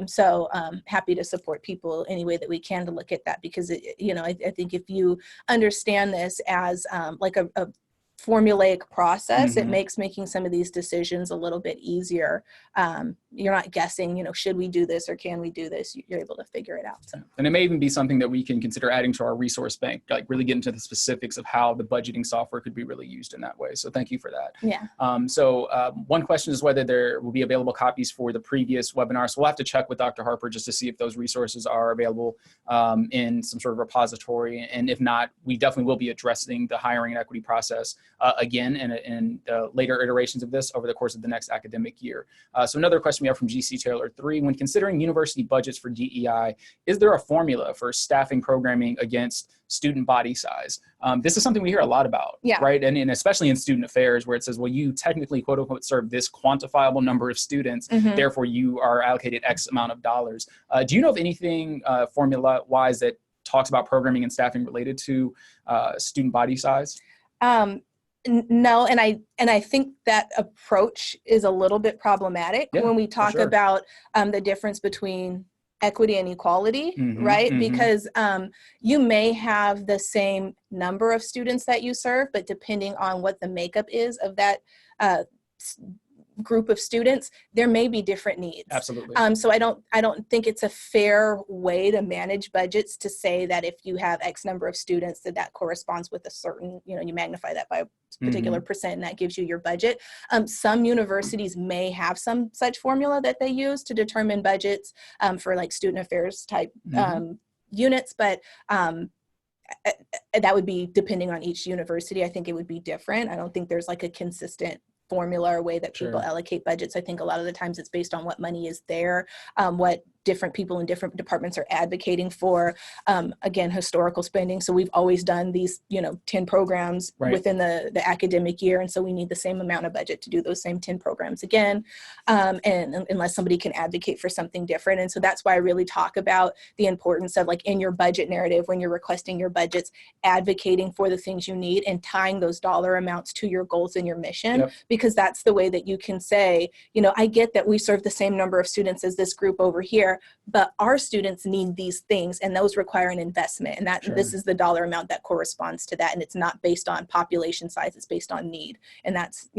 So happy to support people any way that we can to look at that, because I think if you understand this as like a formulaic process, it makes making some of these decisions a little bit easier. You're not guessing, should we do this or can we do this? You're able to figure it out. So. And it may even be something that we can consider adding to our resource bank, like really get into the specifics of how the budgeting software could be really used in that way. So thank you for that. Yeah. One question is whether there will be available copies for the previous webinar. So we'll have to check with Dr. Harper just to see if those resources are available in some sort of repository. And if not, we definitely will be addressing the hiring and equity process again in later iterations of this over the course of the next academic year. So another question we have from GC Taylor 3, when considering university budgets for DEI, is there a formula for staffing programming against student body size? This is something we hear a lot about, right? And especially in student affairs, where it says, well, you technically, quote unquote, serve this quantifiable number of students, therefore you are allocated X amount of dollars. Do you know of anything formula-wise that talks about programming and staffing related to student body size? No, and I think that approach is a little bit problematic when we talk about the difference between equity and equality, right? Because you may have the same number of students that you serve, but depending on what the makeup is of that group of students, there may be different needs. Absolutely. So I don't think it's a fair way to manage budgets to say that if you have X number of students, that corresponds with a certain, you magnify that by a particular percent, and that gives you your budget. Some universities may have some such formula that they use to determine budgets for like student affairs type units, but that would be depending on each university. I think it would be different. I don't think there's like a consistent formula or way that people allocate budgets. I think a lot of the times it's based on what money is there, what different people in different departments are advocating for. Again, historical spending. So we've always done these, 10 programs within the academic year. And so we need the same amount of budget to do those same 10 programs again. And unless somebody can advocate for something different. And so that's why I really talk about the importance of, like, in your budget narrative, when you're requesting your budgets, advocating for the things you need and tying those dollar amounts to your goals and your mission, because that's the way that you can say, I get that we serve the same number of students as this group over here, but our students need these things and those require an investment, and that this is the dollar amount that corresponds to that. And it's not based on population size, it's based on need. And that's,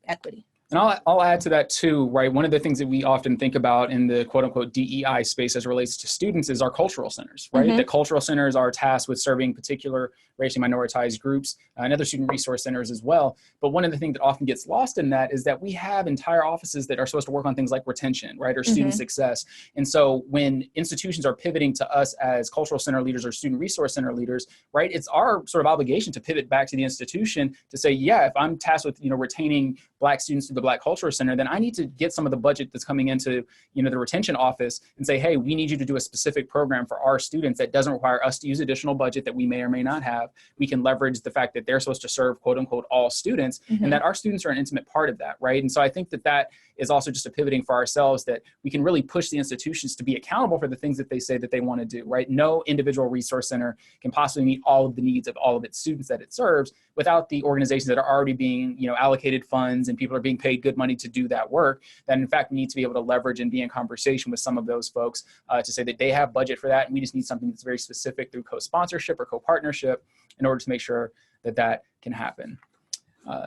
equity. And I'll add to that too, right? One of the things that we often think about in the quote unquote DEI space as it relates to students is our cultural centers, right? The cultural centers are tasked with serving particular racially minoritized groups and other student resource centers as well. But one of the things that often gets lost in that is that we have entire offices that are supposed to work on things like retention, right? Or student success. And so when institutions are pivoting to us as cultural center leaders or student resource center leaders, right? It's our sort of obligation to pivot back to the institution to say, yeah, if I'm tasked with, retaining Black students through the Black Cultural Center, then I need to get some of the budget that's coming into, the retention office and say, hey, we need you to do a specific program for our students that doesn't require us to use additional budget that we may or may not have. We can leverage the fact that they're supposed to serve, quote unquote, all students, and that our students are an intimate part of that, right? And so I think that is also just a pivoting for ourselves, that we can really push the institutions to be accountable for the things that they say that they want to do, right? No individual resource center can possibly meet all of the needs of all of its students that it serves without the organizations that are already being, allocated funds and people are being paid good money to do that work. That in fact, we need to be able to leverage and be in conversation with some of those folks to say that they have budget for that. And we just need something that's very specific through co-sponsorship or co-partnership in order to make sure that that can happen.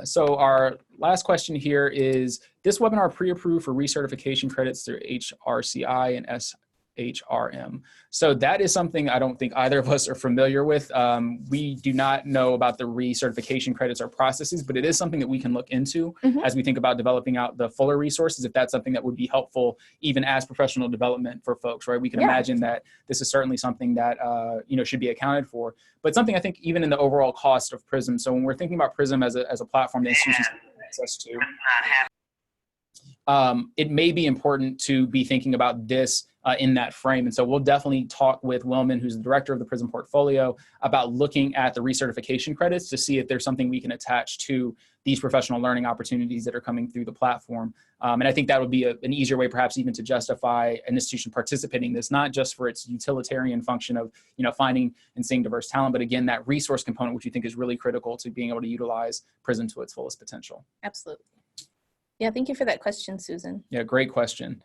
So our last question here is, this webinar pre-approved for recertification credits through HRCI and SHRM. So that is something I don't think either of us are familiar with. We do not know about the recertification credits or processes, but it is something that we can look into as we think about developing out the fuller resources, if that's something that would be helpful even as professional development for folks, right? We can imagine that this is certainly something that, should be accounted for, but something I think even in the overall cost of Prism. So when we're thinking about Prism as a platform that institutions have access to, it may be important to be thinking about this in that frame. And so we'll definitely talk with Wilman, who's the director of the Prism portfolio, about looking at the recertification credits to see if there's something we can attach to these professional learning opportunities that are coming through the platform. And I think that would be an easier way perhaps even to justify an institution participating in this, not just for its utilitarian function of finding and seeing diverse talent, but again, that resource component, which we think is really critical to being able to utilize Prism to its fullest potential. Absolutely. Yeah, thank you for that question, Susan. Yeah, great question.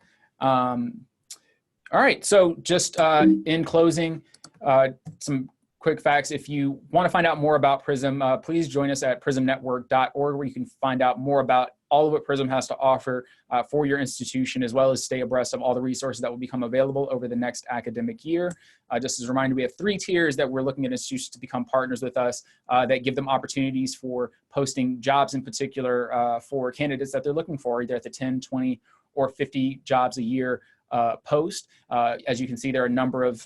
All right, so just in closing, some quick facts. If you want to find out more about Prism, please join us at prismnetwork.org, where you can find out more about all of what Prism has to offer for your institution, as well as stay abreast of all the resources that will become available over the next academic year. Just as a reminder, we have 3 tiers that we're looking at institutions to become partners with us that give them opportunities for posting jobs in particular for candidates that they're looking for, either at the 10, 20, or 50 jobs a year post. As you can see, there are a number of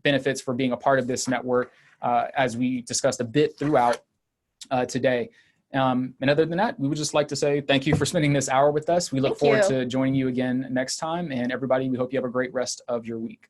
benefits for being a part of this network, as we discussed a bit throughout today. And other than that, we would just like to say thank you for spending this hour with us. We look forward to joining you again next time. And everybody, we hope you have a great rest of your week.